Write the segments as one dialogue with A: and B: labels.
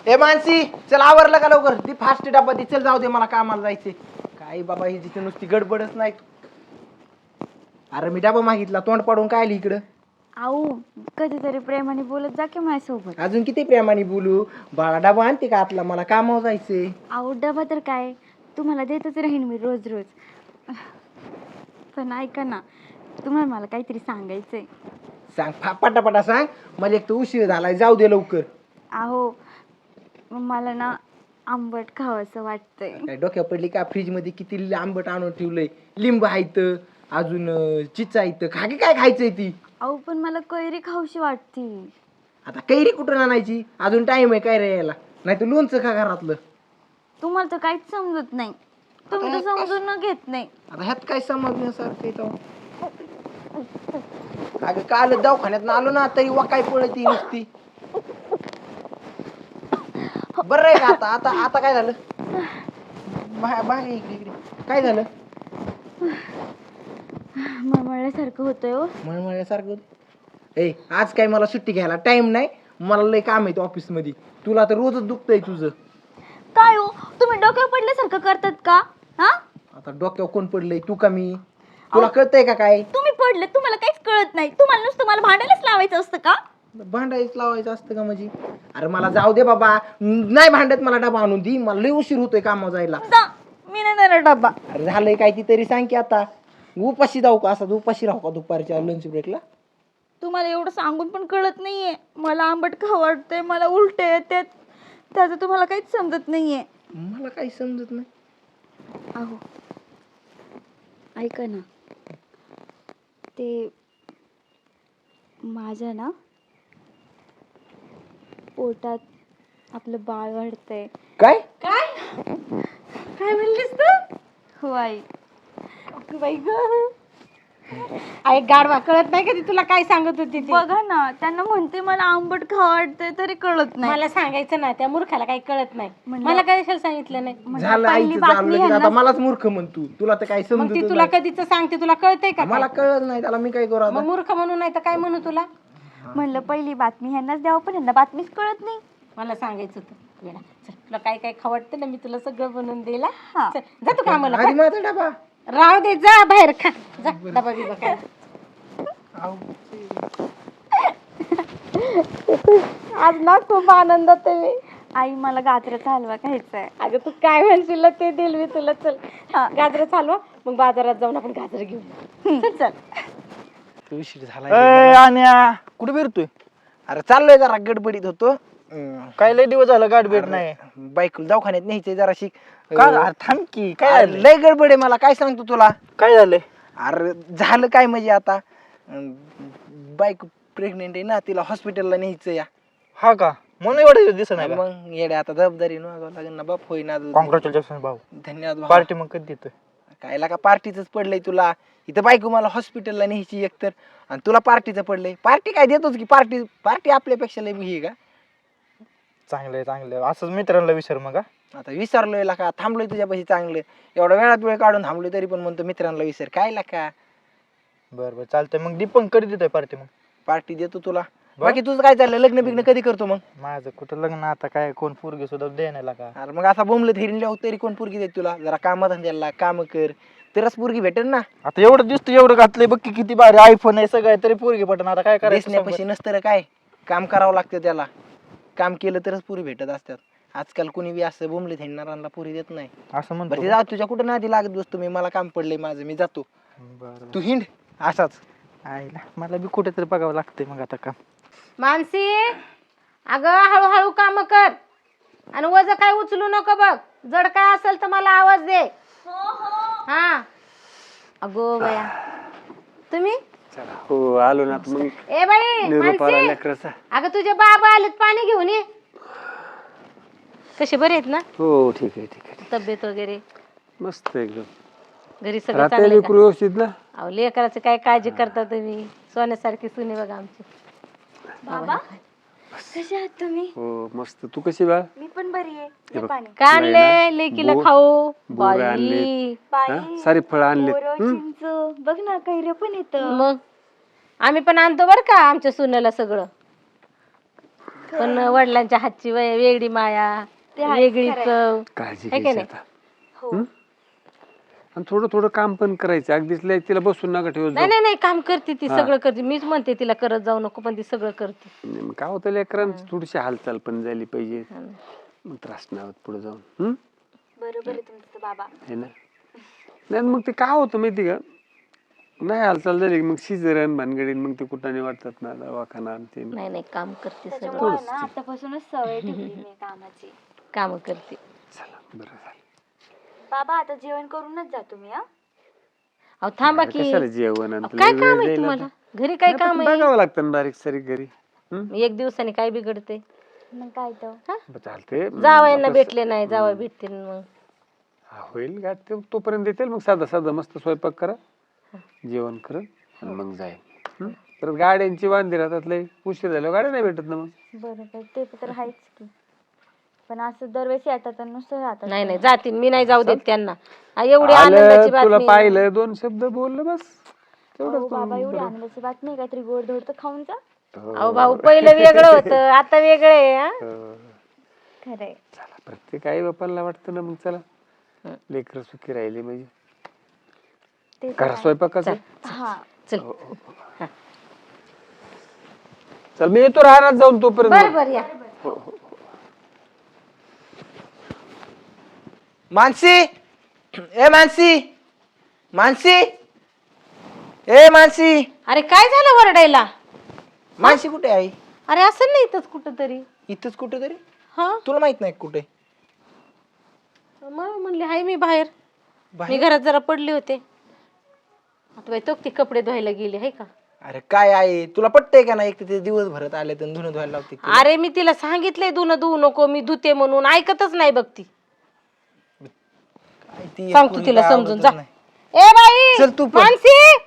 A: ए मानसी चल आवरलं का लवकर ती फास्ट डब्बा ती चल जाऊ दे मला कामाला जायचे काय बाबा ही जिथे नुसती गडबडच नाही अरे मी डबा मागितला तोंड पाडून काय आली इकडं
B: आऊ कधीतरी प्रेमाने बोलत जा की माझ्यासोबत.
A: अजून किती प्रेमाने बोलू बाळा डबा आणते का आतला मला कामावर जायचंय
B: आऊ डबा तर काय तुम्हाला देतच राहीन मी रोज रोज. पण ऐका ना तुम्हाला मला काहीतरी सांगायचंय.
A: सांग पटापटा सांग मला एक तर उशीर झालाय जाऊ दे लवकर
B: आहो मला ना आंबट खावंसं वाटतंय.
A: काय डोक्या पडली का फ्रीज मध्ये किती आंबट आणून ठेवलंय लिंब आहेत अजून चिचा आहेत खाकी काय खायचंय ती
B: अहो पण मला कैरी खाऊशी वाटती.
A: आता कैरी कुठून आणायची अजून टाइम आहे काय रे यायला नाही तर लोणचं खा घरातलं
B: तुम्हाला तर काहीच समजत नाही तुम्ही तर समजून न घेत नाही.
A: आता ह्यात काय समजण्यासारखं अगं काल दवाखान्यात आलो ना तरी वा काय पळती नुसती बरं आहे का आता आता आता काय झालं बाहेर इकडे इकडे काय झालं
B: मळमळल्यासारखं होतंय हो.
A: मळमळल्यासारखं ए आज काय मला सुट्टी घ्यायला टाइम नाही मला लय काम आहे ऑफिस मध्ये तुला तर रोजच दुखतंय तुझं
B: काय हो तुम्ही डोक्यावर पडल्यासारखं करतात का? हा
A: आता डोक्यावर कोण पडलंय तू का मी तुला कळतंय का काय
B: तुम्ही पडले तुम्हाला काहीच कळत नाही तुम्हाला नुसतं मला भांडायलाच लावायचं असतं का?
A: भांडायच लावायचं असतं का म्हणजे अरे मला जाऊ दे बाबा नाही भांडत मला डबा आणून दी मला लय उशीर होतोय कामावर जायला
B: मी नाही देणार डब्बा.
A: अरे झालंय काय ती तरी सांग की आता उपाशी जाऊ का असं उपाशी राहू का दुपारच्या लंच ब्रेकला
B: तुम्हाला एवढं सांगून पण कळत नाहीये मला आंबट खावं वाटतंय मला उलटे येतात त्याचं तुम्हाला काहीच समजत नाहीये.
A: मला काही समजत नाही
B: अहो ऐका ना ते माझ्या ना पोटात आपलं बाळ वाढतंय.
A: काय
B: काय काय म्हणलीस तू? हो आई. बाई गं
C: आई गाडवा कळत नाही कधी तुला काय सांगत होती ती
B: बघा ना त्यांना म्हणते मला आंबट खावं वाटतंय तरी कळत नाही.
C: मला सांगायचं ना त्या मूर्खाला काही कळत नाही
B: म्हणलं-
C: मला काय सांगितलं नाही
A: झालं
B: पहिली
A: आईचं
B: बातमी
A: झालं
B: ह्यांना-
A: आता मलाच मूर्ख म्हणतो तुला तर काही
C: मग ती
A: समजत
C: तुला कधीच सांगते तुला कळतंय का
A: मला कळत नाही त्याला मी काय करू आता
C: मग मूर्ख म्हणू नाही तर काय म्हणू तुला
B: म्हणलं पहिली बातमी ह्यांनाच द्यावं पण ह्यांना बातमीच कळत नाही.
C: मला सांगायचं होतं वेळा चल तुला काय काय खावडतं ना मी तुला सगळं बनवून देईल हा.
B: हा.
C: चल, जा तू कामाला
A: आधी माझा डबा
C: राहू दे जा बाहेर खा जा डबा बिबा काय आज ना खूप आनंदात आहे मी.
B: आई मला गाजराचा हलवा खायचा आहे.
C: अगं तू काय म्हणशील ना ते देईल मी तुला चल गाजर चालवा मग बाजारात जाऊन आपण गाजर घेऊन चल चल
A: उशीर झाला कुठे फिरतोय अरे चाललोय जरा गडबडीत होतो
D: काय लय दिवस झालं गाठ भेट नाही
A: बाईक दवाखान्यात न्यायचंय जरा शिक
D: थांब की काय झालं
A: लय गडबड आहे मला काय सांगतो तुला
D: काय झालंय
A: अरे झालं काय म्हणजे आता बाईक प्रेग्नेंट आहे ना तिला हॉस्पिटलला न्यायचं या
D: हा का म्हणून एवढं दिसत नाही
A: मग येडे आता जबाबदारी नगावं लागेल ना बाप होईना
D: कॉंग्रॅच्युलेशन भाऊ
A: धन्यवाद भावा.
D: पार्टी मग कधी देतोय
A: काय लागा पार्टीच पडलंय तुला इथं बायको मला हॉस्पिटलला न्यायची एकतर आणि तुला पार्टीचं पडलंय पार्टी काय देतोच की पार्टी पार्टी आपल्यापेक्षा लय ही आहे का
D: चांगलंय चांगलं असंच मित्रांना विचार मग हा?
A: आता विसरलोय लाका थांबलोय तुझ्यापाशी चांगलं एवढा वेळात वेळ काढून थांबलोय तरी पण म्हणतो मित्रांना विसर काय लाका
D: बरं बरं चालतंय मग दीपक कधी देतोय पार्टी मग
A: पार्टी देतो तुला बाकी तुझं काय चाललंय लग्न बिग्न कधी करतो मग
D: माझं कुठं लग्न आता काय कोण पोरगी सुद्धा देण्याला का
A: अरे मग असा बोंबलत हिरल्या तरी कोण पोरगी देत तुला जरा कामधंद्याला काम कर तरच पोरगी भेटेल ना
D: आता एवढं दिसतं एवढं घातलंय बघ की किती भारी आयफोन आहे सगळं आहे, तरी पोरगी पटन आता काय करायचं सांग
A: दिसण्यापाशी नसतं रे काय काम करावं लागतं त्याला काम केलं तरच पुरी भेटत असतात आजकाल कुणी बी असं बोंबलत हिंडणाऱ्यांना पुरी देत नाही
D: बरं. असं म्हणतो
A: बरं ते जा तुझ्या कुठं नादी लागत बसतो मी मला काम पडलंय माझं मी जातो
D: बरं
A: तू हिंड असाच
D: आईला मला बी कुठेतरी बघावं लागतंय मग आता काम
C: मानसी अगं हळूहळू काम कर आणि वज काय उचलू नको बघ जड काय असेल तर मला आवाज दे हा अगो बया तुम्ही
E: हो आलो ना मग
C: ए बाई
E: निरोप आला
C: मानसी
E: लेकराचा.
C: अगं तुझे बाबा आलेत पाणी घेऊन ये कसे बरे आहेत ना
E: हो ठीक आहे ठीक आहे
C: तब्येत वगैरे
E: मस्त एकदम
C: घरी सगळं
E: राहते
C: चांगलं
E: लेकरू व्यवस्थित ना
C: अहो लेकराचं काय काळजी करता तुम्ही सोन्यासारखी सुने बघा आमची
B: बाबा कसे आहात तुम्ही?
E: हो मस्त तू कशी बा
B: मी पण बरी आहे. हे पाणी.
C: काय आणले लेकीला खाऊ
E: बोरं आणले.
C: बाई
B: बाई,
E: सारी फळं आणले
B: बोरं, चिंच, बघ ना कैऱ्या पण येत.
C: मग आम्ही पण आणतो बर का आमच्या सुनेला सगळं पण वडिलांच्या हातची वेगळी माया,
B: ते आहेच,
C: वेगळी
B: खरंय.
C: चव.
E: काळजी
C: है का
E: घ्यायची
C: नाही?
E: आता.
B: हो
E: आणि थोडं थोडं काम पण करायचं, अगदीच लय तिला बसून नका ठेवत
C: नाही
E: जाऊ.
C: नाही नाही, काम करते ती,
E: हा.
C: सगळं करते. मीच म्हणते तिला करत जाऊ नको, पण ती सगळं करते.
E: नाही, मग काय होतं लेकरांची थोडीशी हालचाल पण झाली पाहिजे,
C: हा ना.
E: मग त्रास नाही होत पुढे जाऊन.
B: बरोबर आहे तुमचं बाबा.
E: है ना. नाही मग ते काय होतं माहिती का, नाही हालचाल झाली की मग सिझरन भानगडीन मग ते कुठाने वाटतात ना दवाखाना आणि ते.
C: नाही नाही, काम करते, सगळं
B: त्याच्यामुळे ना आतापासूनच सवय ठेवली मी कामाची.
C: काम करते.
E: चला बरं झालं.
B: बाबा आता जेवण करूनच जातो मी. हा
C: अहो थांबा
E: बाहेर
C: की.
E: कशाला जेवण आणि
C: अहो,
E: तुला
C: काय
E: वेळ
C: काम आहे
E: जाईल
C: तुम्हाला?
E: आता?
C: घरी काय
E: नाही,
C: काम
E: पण
C: आहे?
E: बघावं लागतं ना बारीक सारीक घरी.
C: एक दिवसाने काय बिघडते?
B: मग काय तर.
E: चालते
C: जावयांना भेटले नाही, जावई भेटतील मग.
E: होईल का ते, तोपर्यंत येतील मग साधा साधा मस्त स्वयंपाक करा, जेवण करा आणि मग जाईल. तर गाड्यांची वांदी राहतात, लय उशीर झाल्यावर गाड्या नाही भेटत ना मग.
B: बरोबर ते तर आहेच की. पण असं दरवेळेस येतात तर नुसतं राहतात.
C: नाही नाही, जातील. मी नाही जाऊ देत त्यांना. एवढी आनंदाची
E: आलं तुला
C: बातमी आहे ना.
E: पाहिलं, दोन शब्द बोललं बस
B: अहो
E: तेवढंच.
B: बाबा एवढी आनंदाची बातमी आहे, काहीतरी गोड धोड तर खाऊन जा.
C: अहो भाऊ, पहिलं वेगळं होतं, आता वेगळं आहे. हा?
B: खरंय.
E: चला, प्रत्येक आई बापाला वाटतं ना मग चला लेकर सुखी राहिले म्हणजे.
B: ते तर
E: करा
B: आहे.
E: स्वयंपाकाचं.
B: हा
C: चल.
E: चल मी येतो राहणार जाऊन तोपर्यंत.
C: बर बर, या.
A: मानसी, ए मानसी, मानसी, ए मानसी.
C: अरे काय झालं वरडायला?
A: मानसी कुठे आहे?
C: अरे असं नाही, इथंच कुठं तरी.
A: इथंच कुठे तरी.
C: हा,
A: तुला माहित नाही कुठे?
C: मला म्हणले हाय मी बाहेर. मी
A: बाहेर?
C: घरात जरा पडले होते. आता बाई तो ते कपडे धुवायला गेले, आहे का?
A: अरे काय आहे, तुला पटतंय का नाही? एक तर ते दिवस भरत आले तर धुणं धुवायला लावते.
C: अरे मी तिला सांगितलंय धुणं धुवू नको, मी धुते म्हणून, ऐकतच नाही बघ ती.
A: काय ती
C: सांगतो
A: पोरगी
C: तिला
A: काय
C: समजून,
A: आवडतच
C: जा.
A: नाही.
C: ए बाई,
A: चल तू पण.
C: मानसी.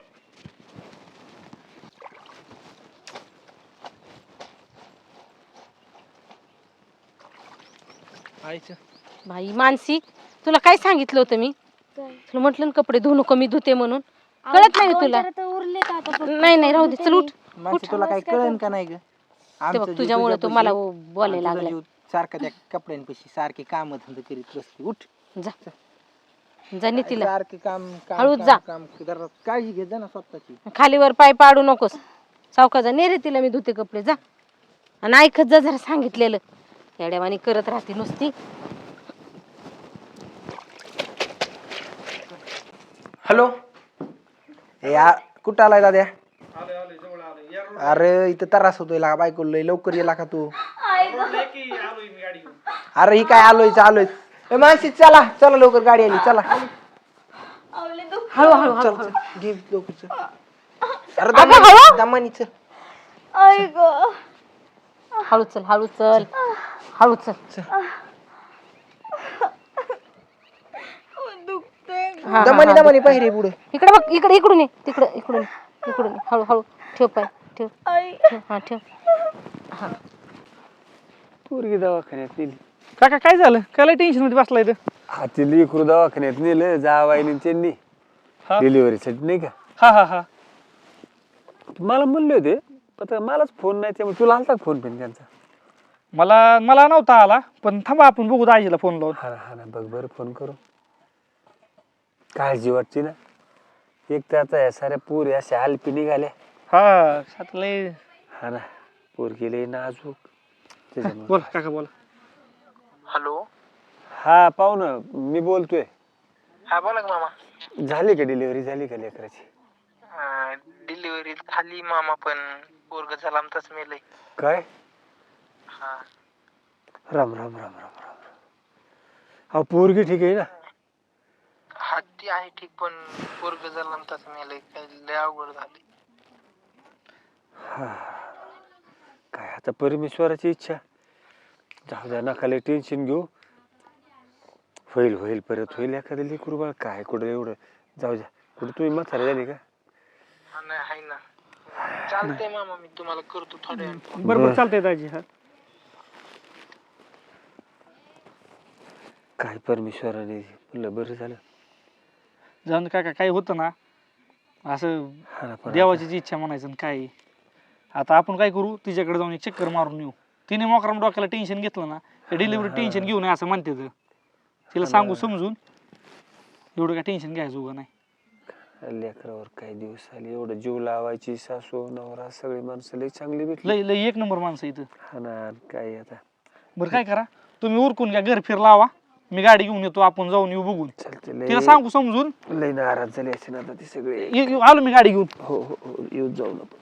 C: बाई मानसी, तुला काय सांगितलं होतं मी? तुला म्हटलं ना कपडे धुवू नको, मी धुते म्हणून. कळत नाही तुला?
B: उरले का आता फक्त?
C: नाही नाही, राहू दे, चल उठ.
A: मानसी तुला काही कळन का नाही ग? आमचं जीव
C: तुझ्यामुळे तो मला
A: तुझ्यापाशी,
C: बोलायला
A: आणि तुझा
C: लागला.
A: जीव सारखा त्या कपड्यांपाशी सारखे काम धंदे करीत बसते. उठ
C: जा जा, नी तिला
A: सारखे काम काम
C: हळूच
A: काम-
C: जा.
A: काम जरा काळजी घे जा ना स्वतःची.
C: खालीवर पाय पाडू नकोस. सावकाश जा, रे तिला मी धुते कपडे, जा. आणि ऐकत जा जरा सांगितलेलं. येड्यावानी करत राहते नुसती.
A: हॅलो, कुठं आलाय दाद्या? अरे इथं त्रास होतोय ला, बायको लय लवकर येला का तू? अरे ही काय आलोय आलोय. ए मानसी चला चला लवकर, गाडी आली, चला.
C: हळू हळू हळू
A: चल, चल, घे लवकर चल. अरे
C: अगं,
A: दमानी-
C: हळू.
A: दमानी चल.
C: हळू चल, हळू चल, हळू चल. हा, हा,
A: दमानी
C: हा.
A: दमानी पाहिजे पुढे.
C: इकडे बघ, इकडे, इकडून ये, तिकडे, इकडून इकडून, हळू हळू ठेव पाय, ठेव ठेव, हा ठेव.
E: पोरगी दवाखान्यात नेली.
D: काका काय झालं? काय टेन्शन मध्ये बसलाय तर?
E: हा ती लेकरू दवाखान्यात नेलं जावाईने त्यांनी
D: हा?
E: डिलिव्हरीसाठी, नाही का?
D: हा हा हा.
E: मला म्हणले होते, पण मलाच फोन नाही, त्यामुळे तुला आलता फोन पण त्यांचा?
D: मला नव्हता आला, पण थांबा आपण बघू दाजीला फोन लावून.
E: हा ना, बघ बरं फोन करू. काळजी वाटते ना, एक तर आता या साऱ्या पोरी अशा आलपी निघाल्या.
D: हा लय.
E: हा ना, पोरगी लय नाजूक त्याच्यामुळे.
D: बोला काका बोला.
A: हॅलो,
E: हा पाहुणं, मी बोलतोय.
A: हा बोला का मामा.
E: झाली का डिलिव्हरी, झाली का लेकराची?
A: डिलिव्हरी झाली मामा, पण पोरग झाला आमचाच मेलय.
E: काय?
A: हा.
E: राम राम राम राम राम. हा पोरगी ठीक आहे ना?
A: हा ती आहे ठीक, पण पोरग झाला आमचाच मेलय, लय अवघड झाली.
E: हा, काय आता परमेश्वराची इच्छा. जाऊ द्या, नका लय टेन्शन घेऊ. होईल होईल, परत होईल एखादं लेकरू बाळ. काय कुठं एवढं, जाऊ द्या. कुठं तुम्ही म्हातारी झाली का?
A: नाही आहे ना. चालतंय मामा, मी तुम्हाला करतो थोड्या वेळाने.
D: बरोबर चालतंय दाजी. हा
E: काय परमेश्वराने म्हणलं बरं झालं.
D: जाऊन काका काय होतं ना असं,
E: हा ना, पण
D: देवाची जी इच्छा म्हणायचं आणि काय. आता आपण काय करू, तिच्याकडे जाऊन एक चक्कर मारून येऊ.
F: तिने मोकराम डोक्याला टेन्शन घेतलं ना ते डिलिव्हरी टेन्शन घेऊ नये असं म्हणते तर. तिला सांगू समजून एवढं काय टेन्शन घ्यायचं उगा नाही.
E: लेकरावर काही दिवस आले एवढं जीव लावायची सासू नवरा सगळी माणसं लई चांगली भेटली.
F: लय लय एक नंबर माणसं इथं.
E: हा ना काय आता
F: बरं काय करा तुम्ही उरकून घ्या घर फिर लावा मी गाडी घेऊन येतो आपण जाऊन येऊ बघून.
E: चालते
F: तिला सांगू समजून
E: लई नाराज झाले असे ना आता ते सगळे.
F: आलो मी गाडी घेऊन.
E: हो हो हो येऊ जाऊ नको.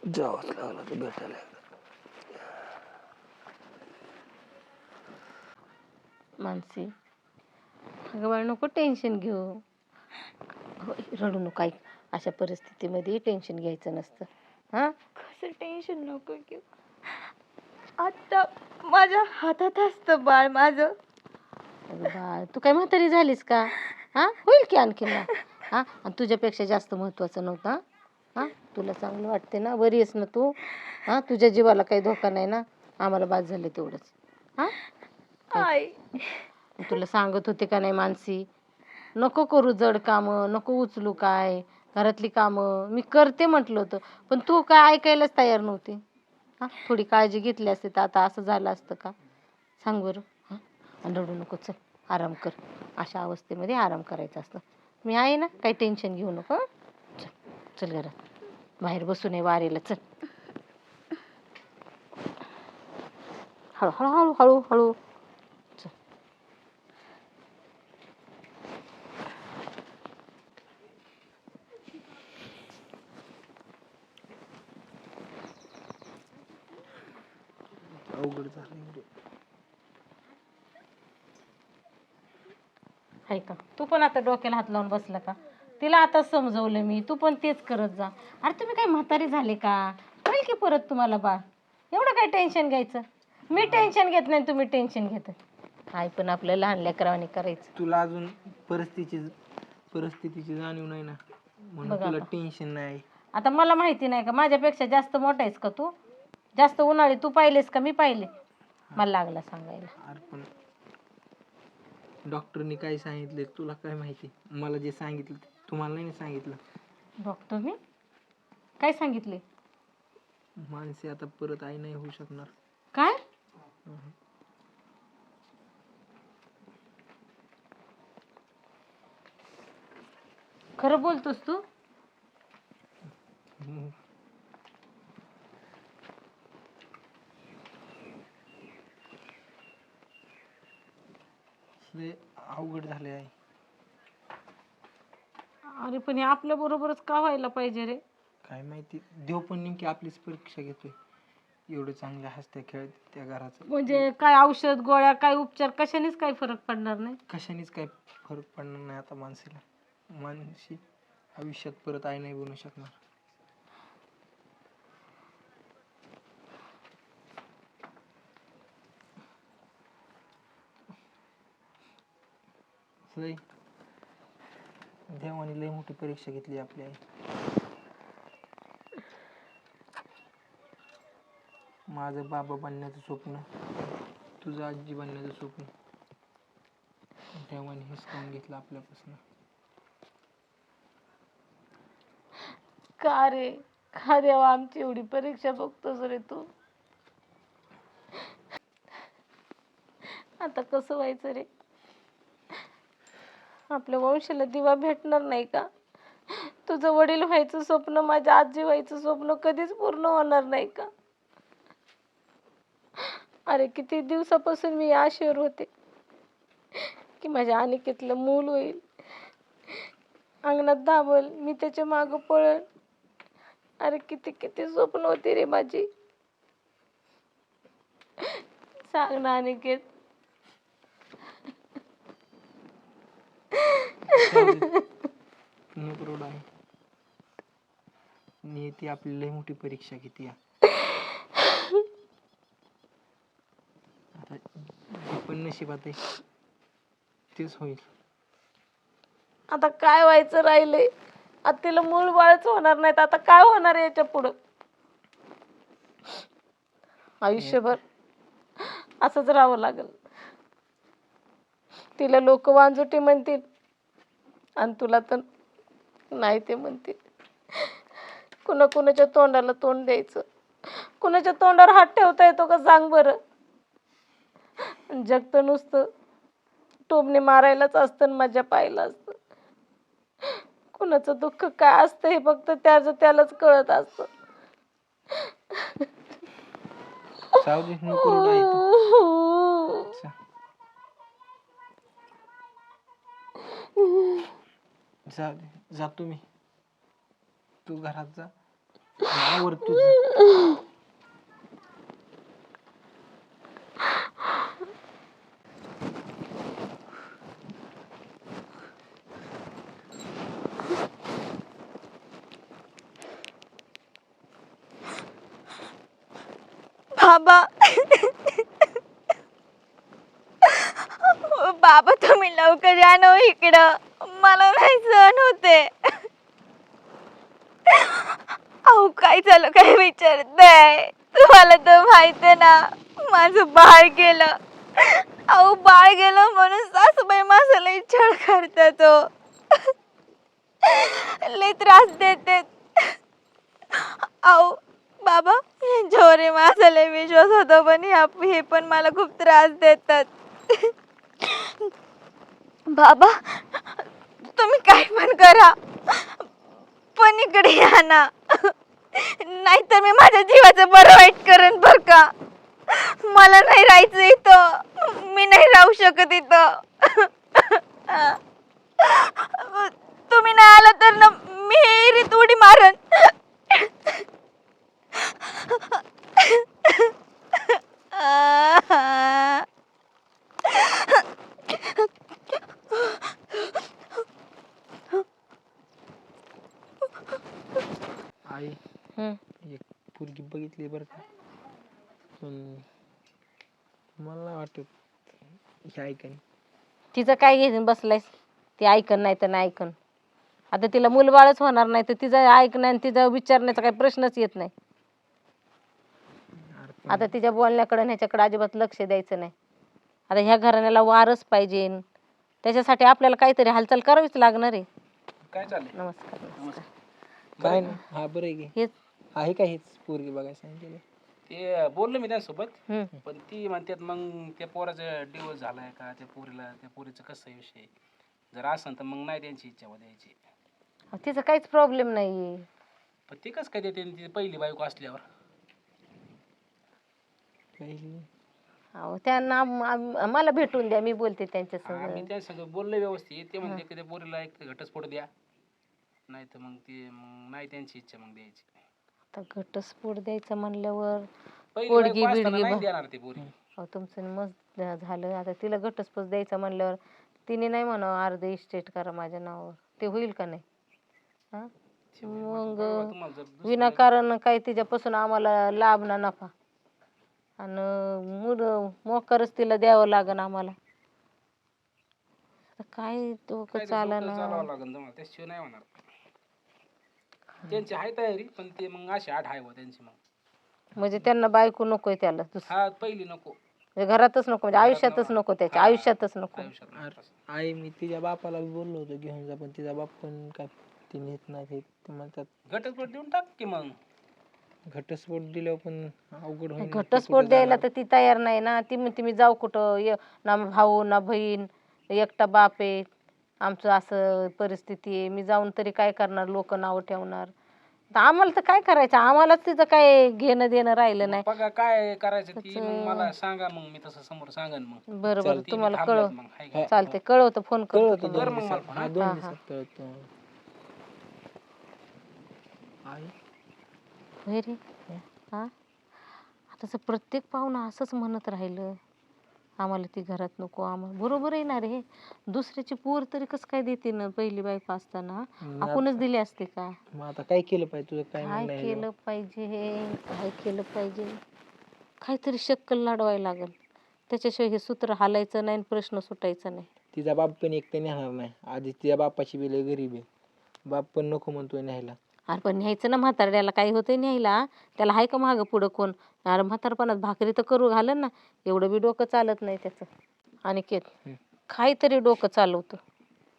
E: जावंच लागलं तर भेटायला.
C: मानसी अगं बाळ नको टेन्शन घेऊ. रडू नको. ऐक अशा परिस्थितीमध्ये टेन्शन घ्यायचं नसतं. हा
B: कसं टेन्शन नको घेऊ. आता माझ्या हातात असतं बाळ माझं.
C: अगं बाळ तू काय म्हातारी झालीस का? हा होईल की आणखीन ना. हा आणि तुझ्यापेक्षा जास्त महत्वाचं नव्हतं. हा तुला चांगलं वाटते ना बरी आहेस ना तू. हा तुझ्या जीवाला काही धोका नाही ना. आम्हाला बाद झालं तेवढंच. हा
B: आई
C: तुला सांगत होते का नाही मानसी नको करू जड कामं नको उचलू काय घरातली कामं मी करते म्हटलं होतं पण तू काय ऐकायलाच तयार नव्हती. हा थोडी काळजी घेतली असते तर आता असं झालं असतं का सांग बरं. हां आणि रडू नको चल आराम कर. अशा अवस्थेमध्ये आराम करायचा असतं. मी आहे ना काही टेन्शन घेऊ नको. चल चल घरात बाहेर बसू नये वारेला चल. हळू हळू हळू हळू हळू चल.
A: अवघड झालं.
C: आहे का तू पण आता डोक्याला हात लावून बसला का? तिला आता समजवलं मी तू पण तेच करत जा. अरे तुम्ही काय म्हातारी झाले का? होईल की परत तुम्हाला बाळ. एवढं काय टेन्शन घ्यायचं. मी टेन्शन घेत नाही तुम्ही टेन्शन घेत. काय पण आपलं लहान लेकरावानी करायचं.
A: तुला अजून परिस्थितीची जाणीव नाही ना म्हणून
C: बघा
A: तुला
C: आता.
A: टेन्शन नाही.
C: आता मला माहिती नाही का माझ्यापेक्षा जास्त मोठा आहेस का तू? जास्त उन्हाळी तू पाहिलेस का मी पाहिले? मला लागला सांगायला.
A: अरे पण डॉक्टरनी काय सांगितले तुला काय माहिती? मला जे सांगितलं ते तुम्हाला नाही सांगितलं.
C: डॉक्टरने काय सांगितले?
A: माणसे आता परत आई नाही होऊ शकणार.
C: काय? खरं बोलतोस तू?
A: लय अवघड झाले आहे.
C: अरे पण हे आपल्या बरोबरच का व्हायला पाहिजे रे?
A: काय माहिती देव पण नेमकी आपलीच परीक्षा घेतोय. एवढं चांगल्या हसत्या खेळत त्या घराचं
C: म्हणजे काय औषध गोळ्या काय उपचार कशानेच काही फरक पडणार नाही.
A: कशानेच काय फरक पडणार नाही आता माणसाला. माणशी आयुष्यात परत आई नाही बनू शकणार. लय देवाने लय मोठी परीक्षा घेतली आपली आई. माझं बाबा बनण्याचं स्वप्न तुझं आजी बनण्याचं स्वप्न देवाने हिसकावून घेतलं आपल्यापासून.
C: का रे का देवा आमची एवढी परीक्षा बघतोस रे तू? आता कसं व्हायचं रे? आपल्या वंशाला दिवा भेटणार नाही का? तुझं वडील व्हायचं स्वप्न माझ्या आजी व्हायचं स्वप्न कधीच पूर्ण होणार नाही का? अरे किती दिवसापासून मी या आशेवर होते की माझ्या अनिकेतलं मूल होईल. अंगणात धावल मी त्याच्या मागं पळल. अरे किती किती स्वप्न होती रे माझी. सांग ना अनिकेत.
A: नको रडू आहे. नियती आपली लय मोठी परीक्षा घेते. आता जे पण नशिबात आहे तेच होईल.
C: आता काय व्हायचं राहिलंय? आता तिला मूळ बाळच होणार नाहीत. आता काय होणार आहे याच्या पुढं? आयुष्यभर असंच राहावं लागल. तिला लोक वांजुटी म्हणतील आणि तुला तर नाही ते म्हणते. कुणाच्या तोंडाला तोंड द्यायचं, कुणाच्या तोंडावर हात ठेवता येतो का सांग बरं. जग तर नुसतं टोमणे मारायलाच असतं आणि मजा पाहायला असतं. कुणाचं दुःख काय असतं हे फक्त त्यालाच कळत असतं.
A: जाऊ दे, नको रडू आई तू. जाऊ दे, जातो मी. तू घरात जा, आवर तुझं.
B: बाबा बाबा तुम्ही लवकर या ना हो इकडं, मला नाही सहन होते. अहो काय झालं, काय विचारताय? तुम्हाला तर माहित आहे ना, माझं बाळ गेलं. अहो बाळ गेलं म्हणून सासूबाई माझा लई छळ करतात हो. लई त्रास देते. अहो बाबा यांच्यावर माझा लई विश्वास होता, पण हे पण मला खूप त्रास देतात. बाबा तुम्ही काय पण करा, पण इकडे या ना, नाहीतर मी माझ्या जीवाचं बरं वाईट करेन बर का. मला नाही राहायचं इथं, मी नाही राहू शकत इथं. तुम्ही नाही आला तर ना मी विहिरीत उडी मारन.
A: आई एक पोरगी बघितली बरं का, पण मला नाही वाटत हे ऐकन.
C: तिचं काय घेऊन बसलायस? ती ऐकन नाही तर नाही ऐकन. आता तिला मुलबाळच होणार नाही तर तिचं ऐकणं आणि तिचं विचारण्याचा काही प्रश्नच येत नाही. आता तिच्या बोलण्याकडे ह्याच्याकडे अजिबात लक्ष द्यायचं नाही. आता ह्या घराण्याला वारस पाहिजे, त्याच्यासाठी आपल्याला काहीतरी हालचाल करावीच लागणार आहे.
F: काय चाललंय?
C: नमस्कार.
A: काय नाही, हा बरं आहे की
C: हेच
A: आहे का, हेच पोरगी बघायला सांगितलं.
F: ते बोललो मी त्यांच्यासोबत,
C: हम्म.
F: पण ती म्हणतात मग त्या पोराचा डिवोर्स झालाय का, त्या पोरीचं कसं विषय, जर असेल तर मग नाही त्यांची इच्छा द्यायची.
C: तिचं काहीच प्रॉब्लेम नाही.
F: पण ती कसं काय देते, ती पहिली बायको असल्यावर.
C: अहो त्यांना मला भेटून द्या, मी बोलते त्यांच्या
F: आम्ही
C: संग.
F: त्या संग बोललो व्यवस्थित. ते म्हणले की त्या पोरीला एक घटस्फोट द्या, नाही तर मग ते मग नाही त्यांची इच्छा मग द्यायची.
C: आता घटस्फोट द्यायचं म्हणल्यावर
F: पहिली
C: पोडगी
F: बायको असताना
C: बिडगी
F: नाही देणार ती पोरी.
C: अहो तुमचं मस्त झालं. आता तिला घटस्फोट द्यायचं म्हणल्यावर तिने नाही म्हणावं अर्ध इस्टेट करा माझ्या नावावर, ते होईल का नाही? हा मग
F: तुम्हाला जर दुसरं-
C: विनाकारण काही तिच्यापासून आम्हाला लाभ ना नफा, आणि मोकारच तिला द्यावं लागन आम्हाला. आता काय डोकं
F: काय ते
C: चालना.
F: डोकं चालवावं लागेल तुम्हाला, त्याशिवाय नाही होणार. त्यांची आहे तयारी, पण ते मग अशी आठ आहे त्यांची मग.
C: म्हणजे त्यांना बायको नकोय त्याला
F: हा पहिली नको,
C: म्हणजे घरातच नको, म्हणजे आयुष्यातच नको, त्याच्या आयुष्यातच नको.
F: आयुष्यात
A: आई मी तिच्या बापाला बी बोललो होतो घेऊन जा, पण तिचा बाप पण काय ती नेत नाही. ते म्हणतात
F: घटस्फोट देऊन टाक की मग.
A: घटस्फोट दिल्यावर पण अवघड होईल.
C: घटस्फोट द्यायला तर ती तयार नाही ना. ती म्हणते मी जाऊ कुठं, ना भाऊ ना बहीण, एकटा बाप आहे, आमचं असं परिस्थिती आहे, मी जाऊन तरी काय करणार, लोक नाव ठेवणार. तर आम्हाला तर काय करायचं, आम्हालाच तिचं काय घेणं देणं राहिलं नाही.
F: बघा काय करायचं ती मग मला सांगा, मग मी तसं समोर सांगन मग.
C: बरं बरं
F: ती
C: तुम्हाला
F: थांबल्यात
C: कळव,
F: मग, हाय का?
C: चालते कळवतो, फोन करतो
A: कळवतो
C: तुम्हाला.
A: 2 दिवसात. हा 2
C: हा,
A: दिवसात कळवतो. आई
C: होय रे. हा आता असं प्रत्येक पाहुणा असंच म्हणत राहिलं, आम्हाला ती घरात नको, आम्हाला. बरोबर आहे ना रे, दुसऱ्याची पोर तरी कसं काय देते ना, पहिली बायको असताना आपणच दिली असते का?
A: मग आता काय केलं पाहिजे, तुझं काय
C: काय
A: म्हणणं आहे?
C: केलं पाहिजे, काय केलं पाहिजे, काहीतरी शक्कल लाडवायला लागेल. त्याच्याशिवाय हे सूत्र हालायचं नाही आणि प्रश्न सुटायचा नाही.
A: तिचा बाप पण एकटं नेणार नाही. आधी तिच्या बापाची बी लय गरीब आहे, बाप पण नको म्हणतोय न्यायला.
C: अरे पण न्यायचं ना म्हातारड्याला, काही होतंय न्यायला, त्याला हाय का मागं पुढं कोण? अरे म्हातारपणात भाकरी तर करू घालन ना, एवढं बी डोकं चालत नाही त्याचं. आणि काहीतरी डोकं चालवतं.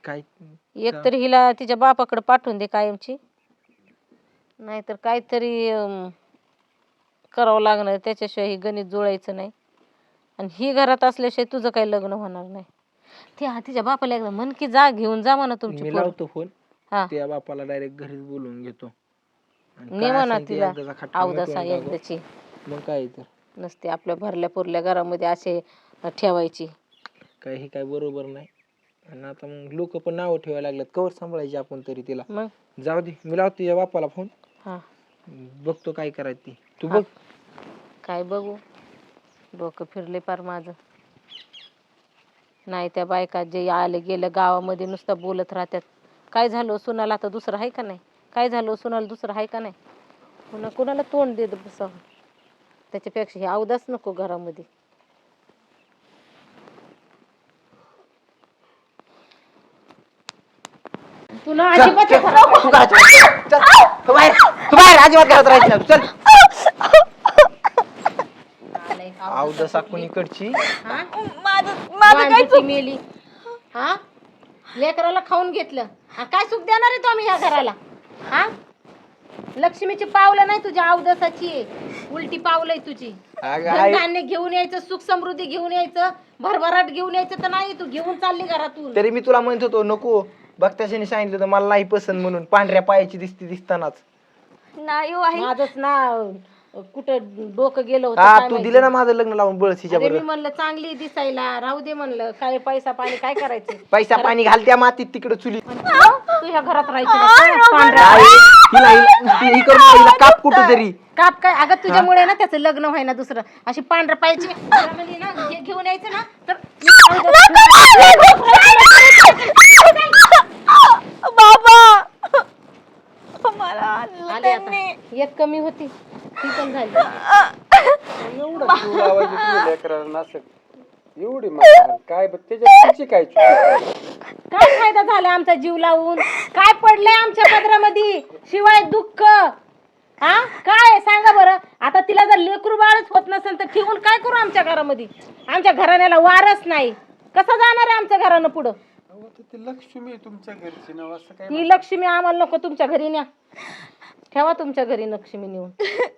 A: काय
C: एक तर हिला तिच्या बापाकडे पाठवून दे कायमची, नाहीतर काहीतरी करावं लागणार, त्याच्याशिवाय ही गणित जुळायचं नाही. आणि ही घरात असल्याशिवाय तुझं काही लग्न होणार नाही. तिच्या बापाला एकदा म्हण की जा घेऊन जा म्हणा तुमची
A: मी
C: पोरं.
A: लावतो फोन,
C: हा
A: त्या बापाला डायरेक्ट घरीच बोलवून घेतो आणि
C: ने
A: काय
C: म्हणा
A: असेल ते
C: तिला
A: एकदाचा खटका
C: अवदसा
A: मिटवून टाकू.
C: एकदाची
A: मग काय तर
C: नसते आपल्या भरल्या पुरल्या घरामध्ये असे ठेवायची.
A: काय हे काय बरोबर नाही. आणि आता मग लोक पण नावं ठेवायला लागल्यात, कवर सांभाळायची आपण तरी तिला.
C: मग
A: जाऊ दे, मी लावतो तुझ्या बापाला फोन,
C: हा
A: बघतो काय करायचं ती. तू
C: हा.
A: बघ.
C: काय बघू, डोकं फिरले पार माझं. नाही त्या बायका जे आले गेलं गावामध्ये नुसतं बोलत राहतात. काय झालं सुनाला, आता दुसरं आहे का नाही, काय झालं सुनाला दुसरं आहे का नाही, पुन्हा कुणाला तोंड देत बसावं. त्याच्यापेक्षा हे अवदाच नको घरामध्ये. तुला अजिबात
A: चल, तू घरात राह. चल, तू बाहेर, तू बाहेर, अजिबात घरात राहायचं नाही. चल. अवदसा कुणीकडची.
B: माझं काय
C: वांजूची मेली. हा लेकराला खाऊन घेतलं. हा, काय सुख देणार आहे तो आम्ही ह्या घराला. हा लक्ष्मीची पावलं नाही तुझ्या अवदसाची आहे, उलटी पावलं आहे तुझी.
A: अगं आई,
C: धान्य घेऊन यायचं, सुख समृद्धी घेऊन यायचं, भरभराट घेऊन यायचं, तर नाही तू घेऊन चालली घरातून.
A: तरी मी तुला म्हणत होतो नको, बघताशाने सांगितलं तर मला नाही पसंत म्हणून. पांढऱ्या पायाची दिसती दिसतानाच.
B: नाही हो आई.
C: माझंच ना कुठं डोकं गेलं होतं
A: हा,
C: काय
A: तू
C: माहिती.
A: दिलं ना माझं लग्न लावून बळशीच्या
C: अरे मी
A: बरोबर.
C: म्हणलं चांगली दिसायला राहू दे, म्हणलं काय पैसा पाणी काय करायचं.
A: पैसा पाणी घाल त्या मातीत तिकडे चुली.
C: तू ह्या घरात राहायची नाही का? पांढऱ्या
A: आई, ही करून हिला काप कुठं तरी.
C: काप काय, अगं तुझ्यामुळे ना त्याचं लग्न व्हायना दुसरं. अशी पांढऱ्या पायाची घरामध्ये ना हे घेऊन यायचं ना तर
B: बाबा मला आणलं
C: आली आता.
B: त्यांनी.
C: एक कमी होती ती पण झाली.
E: एवढा जीव लावायची तुझ्या लेकराला असं एवढी मागणी. काय बघ त्याच्यात तुझी काय चुकी आहे?
C: काय फायदा झाला आमचा जीव लावून, काय पडलंय आमच्या पदरामध्ये शिवाय दुःख. हा काय सांगा बरं. आता तिला जर लेकरू बाळच होत नसेल तर ठेवून काय करू आमच्या घरामध्ये. आमच्या घराण्याला वारच नाही, कसं जाणार आहे आमच्या घरानं पुढं.
E: अहो, आता ती लक्ष्मी आहे तुमच्या घरची नाव असं काय.
C: ही लक्ष्मी आम्हाला नको, तुमच्या घरी न्या, ठेवा तुमच्या घरी लक्ष्मी नेऊन.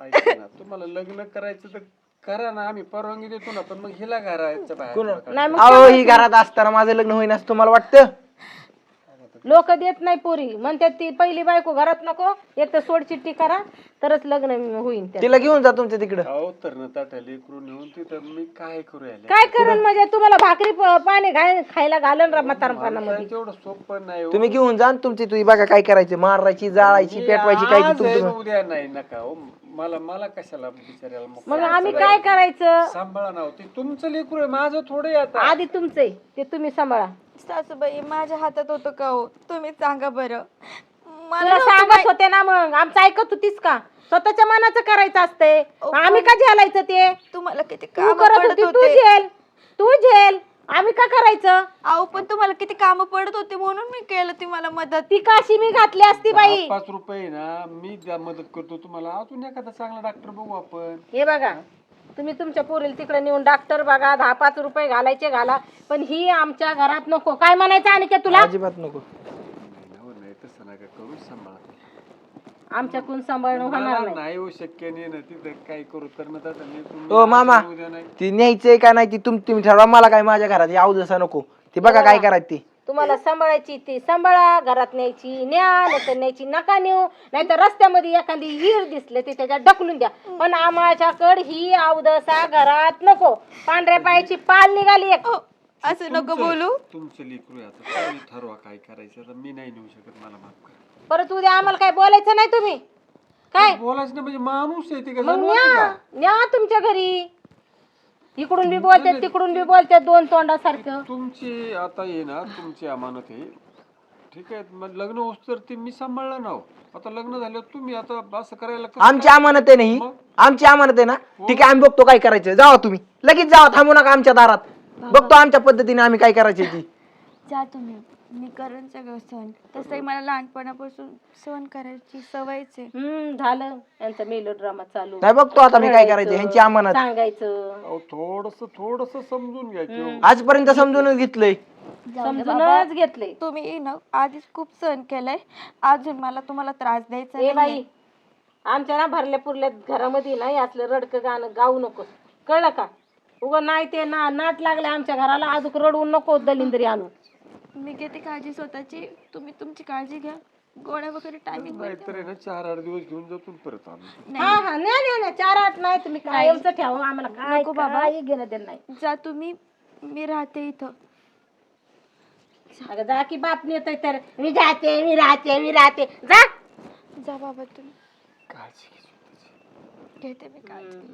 E: ऐका ना, तुम्हाला लग्न करायचं तर करा ना, आम्ही परवानगी देतो ना, पण मग हिला घराच्या बाहेर नका.
C: नाही मग
A: अहो, ही घरात असताना माझं लग्न होईन असं तुम्हाला वाटतं?
C: लोक देत नाही पोरी, म्हणतात ती पहिली बायको घरात नको, एक तर सोड चिठ्ठी करा तरच लग्न होईल.
A: तिला घेऊन जा तुमच्या तिकडं.
E: अहो तर ना ताट्या लेकरू नेऊन तिथं मी काय करू यायला.
C: काय करून म्हणजे तुम्हाला भाकरी पाणी खायला घालन म्हातारपणामध्ये.
E: तेवढं सोपं नाही हो.
A: तुम्ही घेऊन जा आणि तुमची तुम्ही बघा काय करायचं, मारायची जाळायची
E: मी
A: पेटवायची काय
E: आज
A: ती
E: आहे,
A: तुमचं.
E: उद्या नाही नका हो. मला कशाला बिचारायला
C: मग आम्ही काय करायचं.
E: सांभाळा ना हो. ते तुमचं लेकरू आहे, माझं थोडे आता.
C: आधी तुमचंय ते तुम्ही सांभाळा.
B: सासूबाई माझ्या हातात होतं का हो, तुम्ही सांगा बरं. मला
C: तुला
B: नव्हतं
C: सांगत होते ना, मग आमचं ऐकत होतीस का. स्वतःच्या मनाचं करायचं असतंय, आम्ही का झेलायचं ते.
B: तुम्हाला किती
C: तू
B: काम
C: करत
B: पडत
C: होती,
B: होते.
C: तू झेल, आम्ही का करायचं.
B: अहो पण तुम्हाला किती काम पडत होते म्हणून मी केलं ती मला मदत.
C: ती काशी मी घातली असती बाई.
E: 5 रुपये ना मी मदत करतो तुम्हाला. अजून एखादा चांगला डॉक्टर बघू आपण.
C: हे बघा, तुम्ही तुमच्या पोरीला तिकडे नेऊन डॉक्टर बघा, 10-5 रुपये घालायचे घाला, पण ही आमच्या घरात नको. काय म्हणायचं आणि तुला.
A: अजिबात नको.
E: नाही तसं नका करू, सांभाळा.
C: आमच्याकडून सांभाळणं होणार
E: मला
C: नाही.
E: नाही हो शक्य नाही ना तिथं काय करू तर ना तात्या लेकरू.
A: ओ मामा,
E: उद्या नाही.
A: ती न्यायचंय का नाही ती तुम्ही ठरवा. मला काय माझ्या घरात यावं जसा नको. ती बघा काय करायचं ती.
C: तुम्हाला सांभाळायची ती सांभाळा, घरात न्यायची न्या, नाहीतर न्यायची नका नेऊ, नाहीतर रस्त्यामध्ये एखादी विहीर दिसले ते त्याच्यात ढकलून द्या. पण आम्हाच्याकडे ही अवदसा घरात नको. पांढऱ्या पायाची पाल निघाली एक.
B: असं नको बोलू.
E: तुमचं लेकरू आहे आता, तुम्ही ठरवा काय करायचं. आता मी नाही नेऊ शकत, मला माफ करा.
C: परत उद्या आम्हाला काय बोलायचं नाही तुम्ही. काय
E: बोलायचं नाही म्हणजे माणूस आहे ती का
C: मग
E: जनावर आहे
C: न्या
E: का?
C: न्या तुमच्या घरी. इकडून बी बोलतात तिकडून बी बोलतात, दोन तोंडासारखं.
E: तुमची आता ये ना, तुमची अमानत आहे. ठीक आहे, मग लग्न होस तर ते मी सांभाळलं ना हो. आता लग्न झाल्यावर तुम्ही आता असं करायला कसं
A: आमची अमानत आहे नाही, आमची अमानत आहे ना. ठीक आहे, आम्ही बघतो काय करायचं. जावा तुम्ही लगेच जावा, थांबू नका आमच्या दारात. बघतो आमच्या पद्धतीने आम्ही काय करायची ती.
B: जा तुम्ही, मी करेन सगळं सहन. तसंही मला लहानपणापासून सहन करायची सवयच आहे.
C: झालं यांचा मेलोड्रामा चालू.
A: नाही बघतो आता मी काय करायचं. ह्यांची अमानत
C: सांगायचं
E: अहो, थोडस समजून घ्या की हो.
A: आजपर्यंत समजूनच घेतलंय.
C: समजूनच घेतले.
B: तुम्ही ना आधीच खूप सहन केलाय, अजून मला तुम्हाला त्रास द्यायचा
C: ए
B: नाहीये.
C: बाई, आमच्या ना भरल्या पुरल्या घरामध्ये नाही असलं रडकं गाणं गाऊ नको, कळलं का? उगं नाही ते नाट लागले आमच्या घराला, अजून रडवून नको दलिंदरी आणू.
B: मी घेते काळजी स्वतःची, तुम्ही तुमची काळजी घ्या. गोळ्या वगैरे टायमिंग
E: नाहीतर आहे ना 4-8 दिवस घेऊन जातो परत आणून.
C: हा हा, नाही नाही 4-8 नाही, तुम्ही कायमचं ठेवा आम्हाला, काय
B: नको बाबा.
C: काही घेणं देणं नाही.
B: जा तुम्ही, मी राहते इथं.
C: अगं जा की बाप नेतोय तर, मी राहते जा.
B: जा बाबा तुम्ही,
E: काळजी घे स्वतःची.
B: घेते मी काळजी.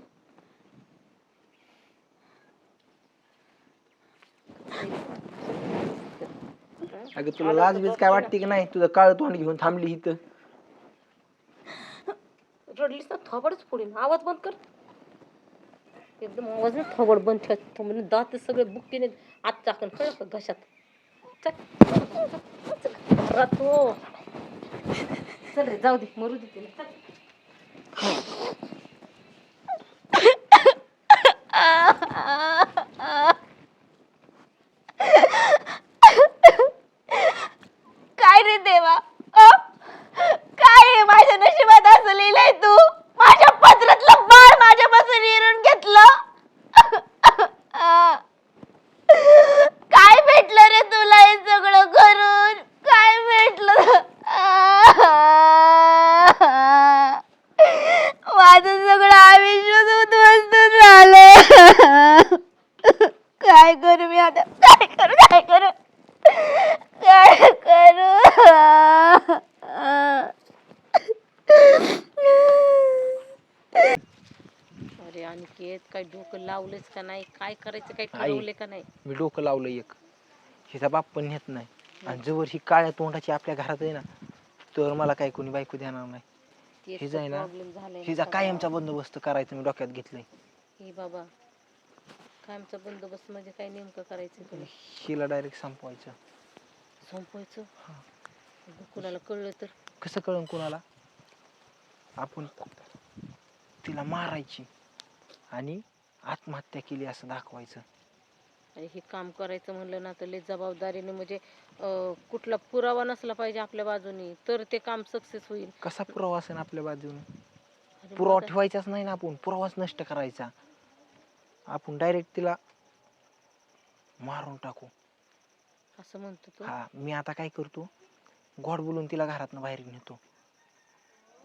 A: अगं तुला लाज बीज काय वाटते की नाही? तुझं काळ तोंड घेऊन थांबली इथं.
C: रडलीस ना थोबडच फोडीन, आवाज बंद कर. एकदम आवाज ना थोबड बंद ठेव, म्हणजे दात सगळे बुक्कीने आत टाकन, कळलं का घशात. राहतो चल रे, जाऊ दे, मरू दे तिला, चल.
B: काय रे देवा, काय आहे माझ्या नशिबात असं लिहिलंय? तू माझ्या पत्रातलं बाळ माझ्यापासून हिरून घेतलं. काय भेटलं रे तुला हे सगळं करून? काय भेटलं? माझं सगळं आयुष्य उद्ध्वस्त झालं. काय करू मी आता? काय करू? काय करू? काय करू?
C: अरे अनिकेत, काय डोकं लावलंच का नाही? काय करायचं, काय
A: आई.
C: ठरवले का नाही?
A: मी डोकं लावलं एक, हिचा बाप पण नेत नाही, आणि जवळ ही काळ्या तोंडाची आपल्या घरात आहे ना, तर मला काही कोणी बायको देणार नाही.
C: तेच
A: हिचा आहे ना,
C: प्रॉब्लेम झालाय
A: हिचा
C: ना
A: कायमचा बंदोबस्त करायचा मी डोक्यात घेतलंय.
C: हे बाबा, कायमचा बंदोबस्त म्हणजे काय नेमकं करायचं तुला?
A: हिला डायरेक्ट संपवायचं.
C: संपवायचं? कुणाला कळलं तर?
A: कसं कळन कोणाला? आपण तिला मारायची आणि आत्महत्या केली असं दाखवायचं.
C: आणि हे काम करायचं म्हणलं ना तर लय जबाबदारीने, म्हणजे कुठला पुरावा नसला पाहिजे आपल्या बाजूनी, तर ते काम सक्सेस होईल.
A: कसा पुरावा असेल आपल्या बाजूने?
C: अरे
A: पुरावा
C: माझा-
A: ठेवायचाच नाही ना, आपण पुरावाच नष्ट करायचा. आपण डायरेक्ट तिला मारून टाकू.
C: असं म्हणतो तू?
A: हा, मी आता काय करतो, गोड बोलून तिला घरातनं बाहेर नेतो,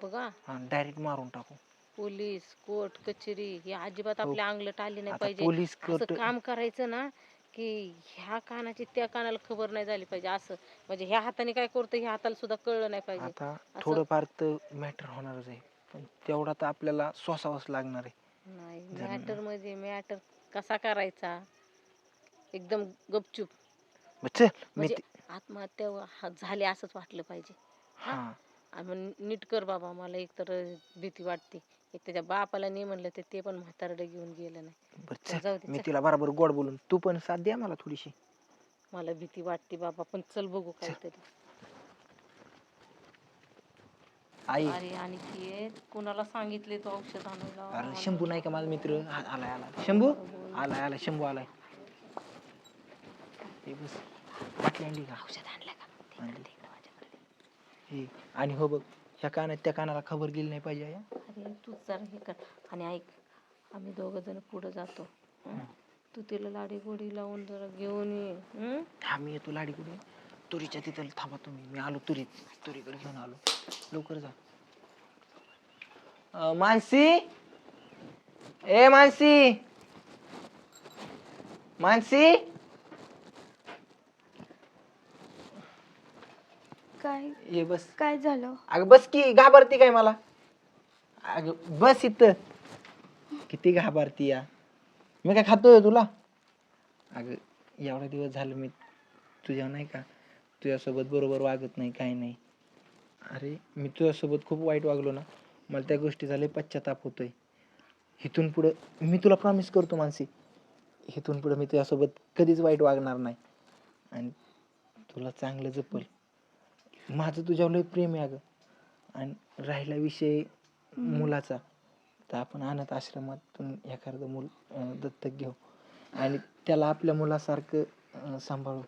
C: बघा,
A: डायरेक्ट मारून टाकू.
C: पोलीस, कोर्ट, कचेरी हे अजिबात
A: हो.
C: आपल्या अंगलट आली नाही
A: आता
C: पाहिजे.
A: पोलीस
C: असं
A: कोर्ट
C: काम करायचं ना की ह्या कानाची त्या कानाला खबर नाही झाली पाहिजे, असं म्हणजे ह्या हाताने काय करतो ह्या हाताला सुद्धा कळलं नाही पाहिजे.
A: आता
C: असं-
A: थोडंफार तर मॅटर होणारच आहे, पण तेवढा तर आपल्याला सोसावंच लागणार आहे.
C: नाही,
A: जर-
C: मॅटर म्हणजे मॅटर कसा करायचा? एकदम गपचूप,
A: मग चल मी
C: म्हणजे आत्महत्या झाली असंच वाटलं पाहिजे.
A: हा
C: आणि मग नीट कर बाबा, मला एकतर भीती वाटते. एक त्याच्या बापाला नाही म्हणलं तर ते पण म्हातारडं घेऊन गेलं नाही.
A: बरं
C: पण जाऊ
A: चल,
C: दे,
A: मी
C: चल.
A: तिला बरोबर गोड बोलून, तू पण साथ द्या मला थोडीशी.
C: मला भीती वाटते बाबा, पण चल बघू काहीतरी.
A: आई,
C: अरे आणि ते कुणाला सांगितले तो औषध आणायला?
A: अरे शंभू नाही का माझा मित्र? आलाय आलाय शंभू, आलाय आलाय शंभू आलाय. हे बस, बाटली आणली का?
C: औषध आणलं का?
A: आणली. हे, आणि हो बघ, ह्या कानात त्या कानाला खबर गेली नाही पाहिजे या.
C: अरे तूच जरा हे कर. आणि ऐक, आम्ही दोघं जण पुढे जातो, तू तिला लाडी गोडी लावून जरा घेऊन ये.
A: हा, मी येतो लाडीकडे. तुरीच्या तिथं थांबा तुम्ही, मी आलो तुरीकडे घेऊन आलो. लवकर जा. मानसी, ए मानसी, मानसी.
B: काय
A: ये बस.
B: काय झालं?
A: अगं बस की, घाबरती काय मला? अगं बस इथं. किती घाबरती या? मी काय खातोय तुला? अगं एवढा दिवस झालं मी तुझ्या नाही का, तुझ्यासोबत बरोबर वागत नाही, काही नाही. अरे मी तुझ्यासोबत खूप वाईट वागलो ना, मला त्या गोष्टीचा लय पश्चाताप होतोय. इथून पुढं मी तुला प्रॉमिस करतो मानसी, इथून पुढं मी तुझ्यासोबत कधीच वाईट वागणार नाही आणि तुला चांगलं जपल. माझं तुझ्यावर लय प्रेम आहे अगं. आणि राहिला विषय मुलाचा, तर आपण अनाथ आश्रमातून एखादं मूल दत्तक घेऊ आणि त्याला आपल्या मुलासारखं सांभाळू.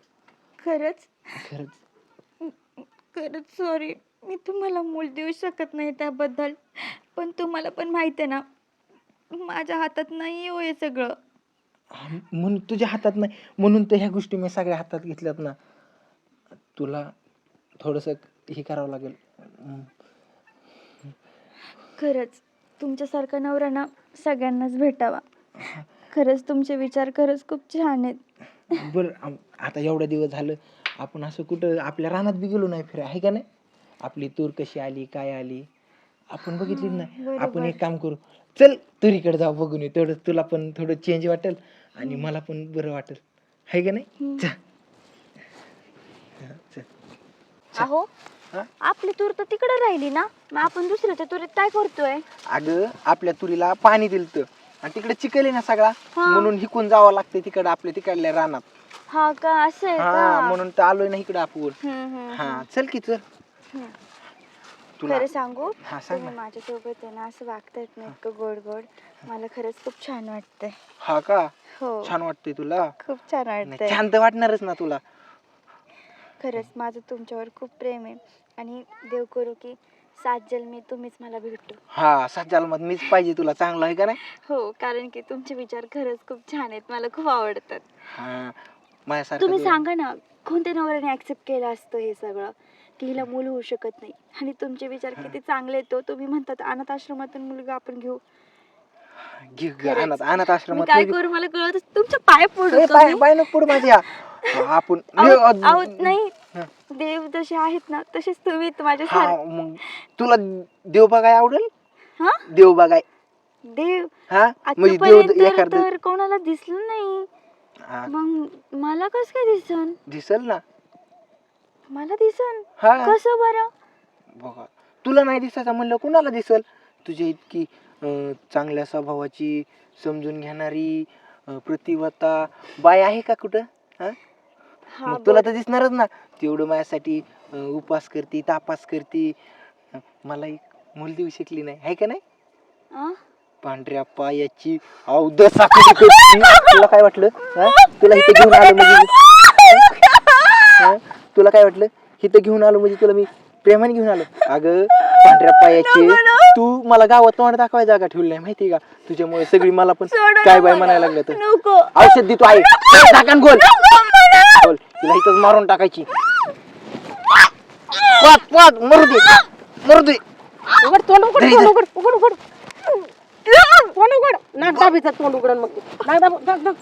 B: खरंच
A: खरंच.
B: खरंच सॉरी. मी तुम्हाला मूल देऊ शकत नाही त्याबद्दल, पण तुम्हाला पण माहिती आहे ना माझ्या हातात नाही हो हे सगळं.
A: म्हणून तुझ्या हातात नाही म्हणून तर ह्या गोष्टी मी सगळ्या हातात घेतल्यात ना. तुला थोडंसं हे करावं लागेल.
B: खरंच तुमच्यासारखा नवरा ना सगळ्यांनाच भेटावा. खरंच तुमचे विचार खरंच खूप छान आहेत.
A: बरं आता एवढ्या दिवस झालं आपण असं कुठं आपल्या रानात बी गेलो नाही फिराय, आहे का नाही? आपली तूर कशी आली काय आली आपण बघितलीच नाही.
B: बरोबर.
A: आपण एक काम करू, चल तुरीकडे जाऊ बघून येऊ. तेवढं तुला पण थोडं चेंज वाटेल आणि मला पण बरं वाटेल, आहे का नाही? चल. हा, चल.
B: अहो
A: हा?
B: आपली तूर तर तिकडे राहिली ना, मग आपण दुसऱ्याच्या तुरीत काय करतोय?
A: अगं आपल्या तुरीला पाणी दिलतं आणि तिकडे चिखल आहे ना सगळा,
B: हा.
A: म्हणून हिकून जावं लागते तिकडे आपल्या तिकडल्या रानात.
B: हा का, असं आहे
A: हा
B: का?
A: म्हणून तर आलोय ना इकडे आपण.
B: हम्म.
A: हा चल की चल.
B: हम्म.
A: तुला
B: खरं सांगू,
A: हा सांग
B: तुम्ही
A: ना.
B: माझ्यासोबत आहे ना असं वागतायत ना इतकं गोड गोड, मला खरंच खूप छान वाटतंय.
A: हा का,
B: हो
A: छान वाटतंय तुला?
B: खूप छान
A: नाही,
B: वाटतंय.
A: छान तर वाटणारच ना तुला.
B: खरंच माझं तुमच्यावर खूप प्रेम आहे आणि देव करू की 7 जन्मी तुम्हीच मला भेटू.
A: हा सज्जाल मग मीच पाहिजे तुला, चांगलं आहे का नाही?
B: हो, कारण की तुमचे विचार खरंच खूप छान आहेत, मला खूप आवडतात.
A: हा माझ्यासारखं
B: तुम्ही
A: तुला-
B: सांगा ना, कोणत्या नवऱ्याने ऍक्सेप्ट केलं असतं हे सगळं, की हिला मूल होऊ शकत नाही? आणि तुमचे विचार किती चांगले आहेत. तुम्ही म्हणतात अनाथ आश्रमातून मुलगा आपण घेऊ.
A: घे घे,
B: खरंच.
A: अनाथ
B: मी
A: आश्रमात
B: काय
A: नाही.
B: करू मला कळत, तुमच्या पाय पडू
A: ए,
B: का
A: पाय
B: मी?
A: पाय नको पडू माझ्या. आपण
B: अहो, नाही
A: हा.
B: देव जसे आहेत ना तसेच तुम्ही माझ्या
A: हा
B: सार
A: मग तुला देव बघाय आवडेल?
B: हा
A: देव बघाय.
B: देव
A: हा म्हणजे देव
B: आतापर्यंत
A: एखाद
B: तर कोणाला दिसलं नाही, मग मला कसं काय दिसन?
A: दिसल ना.
B: मला दिसन
A: हा
B: कसं बरं?
A: बघा, तुला नाही दिसायचं म्हणलं कुणाला दिसल? तुझ्या इतकी चांगल्या स्वभावाची, समजून घेणारी, प्रतिवता बाय आहे का कुठं? हा
B: हा
A: मग तुला
B: बरं.
A: तर दिसणारच ना. तेवढं माझ्यासाठी उपवास करती, तापास करती. मला एक मुल देऊ शकली नाही, आहे का नाही?
B: आ?
A: पांढऱ्या पायाची अवदसा कधी करती. तुला काय वाटलं? हा? तुला इथे घेऊन आलो म्हणजे हा? तुला काय वाटलं? इथं घेऊन आलो म्हणजे तुला मी प्रेमाने घेऊन आलो? अगं पांढऱ्या पायाची तू मला गावात तोंड दाखवायची जागा ठेवली नाही, माहिती का? तुझ्यामुळे सगळी मला पण काय बाय म्हणायला लागलं. तर
B: नको.
A: औषध देतो आहे, ढाकण गोल गोल, तिला इथंच मारून टाकायची. पात पात मरू दे, मरू दे.
C: उघड तोंड उघड
A: दे,
C: तोंड
A: दे.
C: उघड उघड उघड तोंड उघड. नाक दाबीचं तोंड उघडन मग नाक दाब दाब दाब.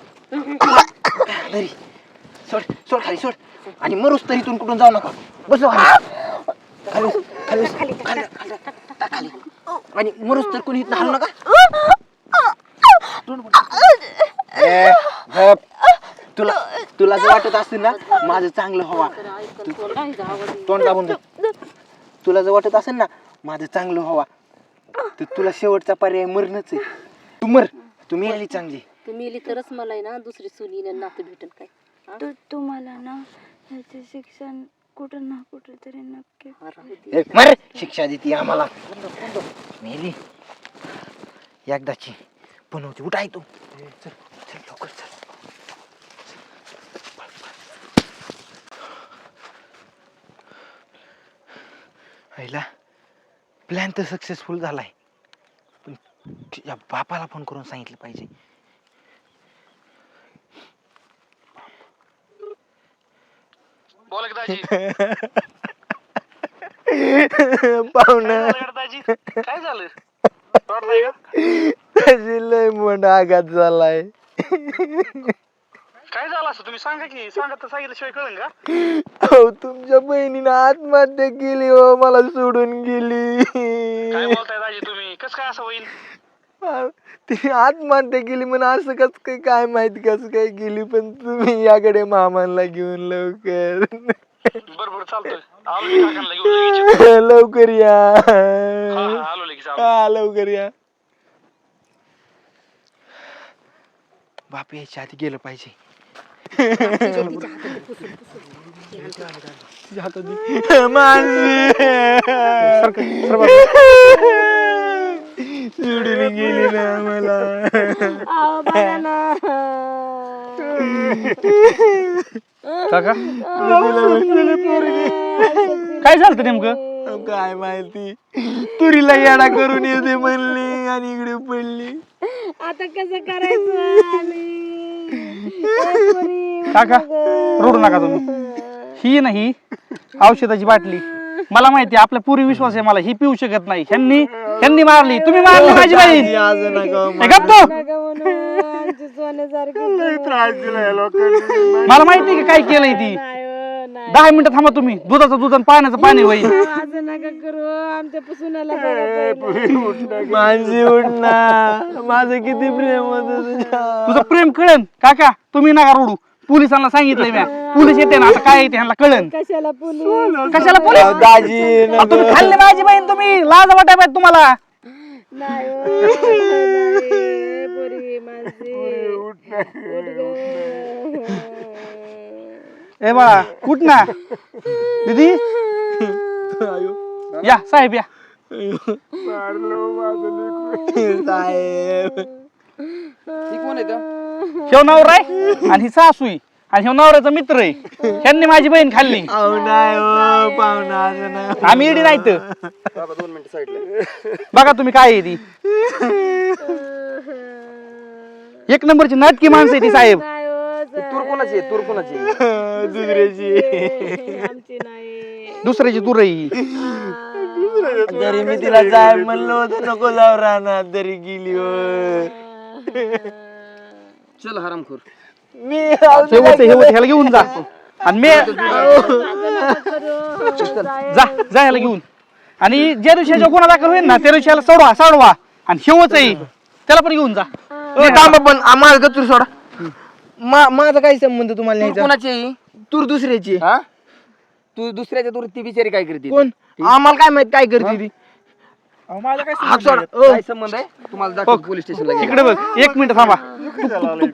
A: धरी सोड सोड खाली सोड आणि मरूस तरी इथून कुठून जाऊ नका. बसव खाली खाली खाली खाली टाक खाली आणि मरूस तर कोणी इथं हलू नका. ए, गप. तुला तुला जर वाटत असेल ना माझं चांगलं हवा, तोंड दाबून धर. तुला जर वाटत असेल ना माझं चांगलं हवा, तर तुला शेवटचा पर्याय मरणच आहे. तू मर, तू मिळाली चांगली.
C: तू मेली तरच मला आहे ना दुसरी सुनी नातं भेटेल काय.
B: तुम्हाला ना ह्याचे शिक्षण कुठं ना कुठं तरी नक्की.
A: ए, मर, शिक्षा देते आम्हाला. मेली एकदाची पण होती. उठाय तू, चल चल लवकर चल. आईला प्लॅन तर सक्सेसफुल झालाय, पण तुझ्या बापाला फोन करून सांगितलं पाहिजे.
F: बोला की दाजी.
A: पाहुणा
F: काय झालं? रडताय का?
A: त्याची लय मोठा आघात झालाय.
F: काय झालं असं तुम्ही सांगा की, सांगा तर सांगितल्याशिवाय कळेल का?
A: अहो तुमच्या बहिणीनं आत्महत्या केली हो, मला सोडून गेली.
F: काय बोलताय दाजी तुम्ही? कसं काय असं होईल?
A: तिने आत्महत्या केली म्हणून असं कस काय, काय माहिती कसं काय गेली. पण तुम्ही याकडे मामांना घेऊन लवकर.
F: बरं चालतंय. आलो मी काकांना घेऊन लगेच.
A: लवकर या.
F: हा आलो लगेच आलो.
A: हा लवकर या. बाप यायच्या आधी गेलं पाहिजे. सोडून गेली ना मला.
F: काका काय झालं नेमकं?
A: काय माहिती तुरीला येडा करून येते म्हणली आणि इकडे पडली.
C: आता कसं करायचं
F: काका रडू नका तुम्ही. ही नाही औषधाची बाटली मला माहिती आपल्या पुरी विश्वास आहे मला ही पिऊ शकत नाही. ह्यांनी मारली तुम्ही मारली माझी बहीण. हे गप्प तो. मला माहिती का काय केलंय ती. 10 मिनिटं थांबा तुम्ही. दुधाचं दूध आणि पाण्याचं पाणी होईल.
A: माझी उठना माझं किती प्रेम होत.
F: तुझं प्रेम कळन काका. तुम्ही नका रडू. पोलिसांना सांगितलंय म्या. पोलीस येते ना आता काय येते ह्यांना कळन. कशाला पोलीस
A: दाजी
F: अहो, तुम्ही खाल्ले माझी बहीण. तुम्ही लाज वाटाय पाहिजे तुम्हाला. ए बाळा उठ ना. दीदी या साहेब या.
A: साहेब
F: ह्यो नवरा आहे आणि ही सासू आहे आणि ह्यो नवऱ्याचा मित्र आहे. ह्यांनी माझी बहीण खाल्ली.
A: अहो नाही हो पाहुणा असं नाही.
F: आम्ही इडी नाही तर. बघा तुम्ही काय आहे ती. एक नंबरची नाटकी माणसं आहे ती साहेब. दुसऱ्याची तूर आहे ही.
A: तरी मी तिला जाय म्हणलं होतं नको जाऊ राहणार तरी गेली हो.
G: चल हरामखोर.
A: मी
F: हे होतं ह्याला घेऊन जा. आणि मी जा ह्याला घेऊन. आणि ज्या दिवशी ह्याच्या गुन्हा दाखल होईल ना त्या दिवशी ह्याला सोडवा. आणि हेवच आहे त्याला पण घेऊन जा.
A: थांबा पण आम्हाला गचूर सोडा. माझा काय संबंध तुम्हाला न्यायचा?
G: कोणाची
A: तूर दुसऱ्याची.
G: हा तू दुसऱ्याच्या दूर ती बिचारी काय करते?
A: कोण? आम्हाला काय माहित काय करते ती. हात सोडा.
G: काय संबंध आहे तुम्हाला? दाखव पोलीस स्टेशनला गेला.
F: इकडे बघ 1 मिनिट थांबा.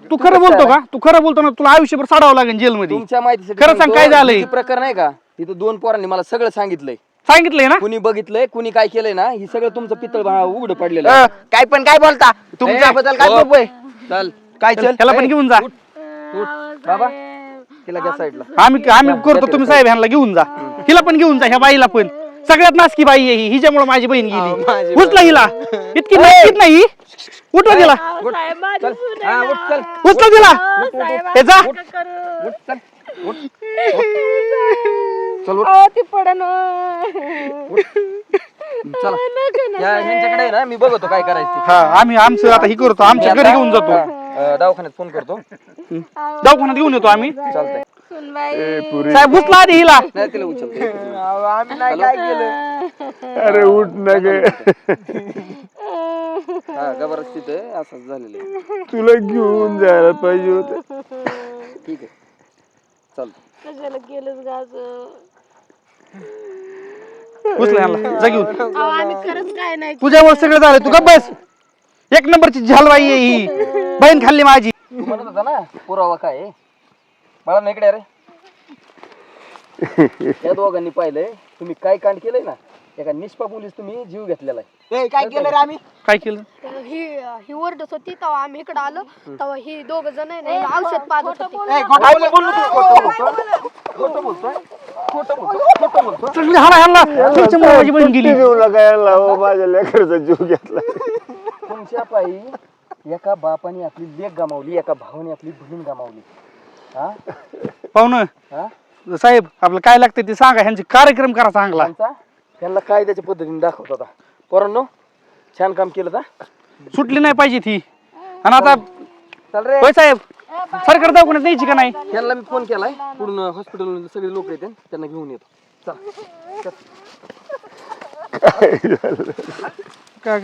F: तू खरं बोलतो का? तू खरं बोलतो ना तुला आयुष्यभर साडावं लागेल जेलमध्ये.
G: तुमच्या माहितीसाठी
F: खरं सांग काय झालंय?
G: हे प्रकरण आहे का? तिथं 2 पोरांनी मला सगळं सांगितलंय.
F: सांगितलंय ना.
G: कुणी बघितलंय कुणी काय केलंय ना हे सगळं तुमचं पितळ उघड पडलेलं आहे.
A: काय पण काय बोलता तुमच्याबद्दल काय
G: हो.
A: बोलतोय?
G: चल
A: काय चल
F: ह्याला पण घेऊन जा.
G: बाबा तिला घ्या साईडला.
F: आम्ही करतो. तुम्ही साहेब ह्यांना घेऊन जा. हिला पण घेऊन जा. ह्या बाईला पण. सगळ्यात नासकी बाई आहे ही. हिच्यामुळे माझी बहीण गेली. उचला हिला. इतकी नासकीत नाही. उठवा तिला.
G: चल हा उठ चल
F: उचला तिला. हे जा.
G: उठ चल उठ चल उठ
C: ती पडन
G: चला ह्यांच्याकडे आहे ना मी बघतो काय करायचं ते.
F: हा आम्ही आमचं आता ही करतो. आमच्या घरी घेऊन जातो.
G: दवाखान्यात फोन करतो.
F: दवाखान्यात घेऊन येतो आम्ही.
G: चालतंय.
F: साहेब उचला आधी हिला.
G: नाही तिला उचलतो.
A: आम्ही नाही काय केलं.
E: अरे उठ ना गे.
G: हा जबरदस्तीत असंच झालेलं आहे.
E: तुला घेऊन जायला पाहिजे होत.
G: ठीक आहे चालतं.
C: कशाला केलंच गाज.
F: उचला ह्यांना जा घेऊन.
C: आम्ही खरंच काय नाही.
F: तुझ्यामुळे सगळं झालं. तू गप्प बस. 1 नंबरची झालवाई आहे ही. बहीण खाल्ली माझी.
G: तू म्हणत होता ना पुरावा काय आहे? मला ना इकडे अरे या दोघांनी पाहिलंय तुम्ही काय कांड केलंय ना. एका निष्पा पोलीस तुम्ही जीव घेतलेला आहे.
A: काय केलं रे आम्ही?
F: काय केलं?
H: ही ओरडत होती तेव्हा आम्ही इकडे आलो तेव्हा ही 2 जण आहे ना हिला औषध पाजत होती.
F: सगळी हाणा ह्यांना. तुमच्यामुळे माझी बहीण गेली.
E: माझ्या लेकराचा जीव घेतला.
G: तुमच्या पायी एका बापाने आपली लेक गमावली. एका भावाने आपली बहीण गमावली. हा
F: पाहुणं
G: हा
F: साहेब आपलं काय लागतं ते सांगा. ह्यांचे कार्यक्रम करा चांगला.
G: त्यांना कायद्याच्या पद्धतीने दाखवत होता. पोरांनो छान काम केलं का?
F: सुटली नाही पाहिजे ती. आणि आता
G: चल रे.
F: होय साहेब सरकार दवाखान्यात न्यायची का नाही?
G: त्यांना मी फोन केलाय. पूर्ण हॉस्पिटल सगळे लोक येते त्यांना घेऊन येतो.
F: का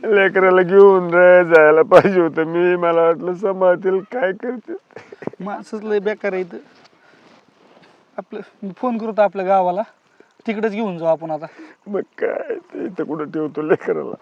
E: लेकराला घेऊन जायला पाहिजे होत मी. मला वाटलं सांभाळतील काय करते.
F: माणसंच लय बेकार आहे इथं. आपलं मी फोन करतो आपल्या गावाला. तिकडेच घेऊन जाऊ आपण आता.
E: मग काय ते इथं कुठं ठेवतो लेकराला.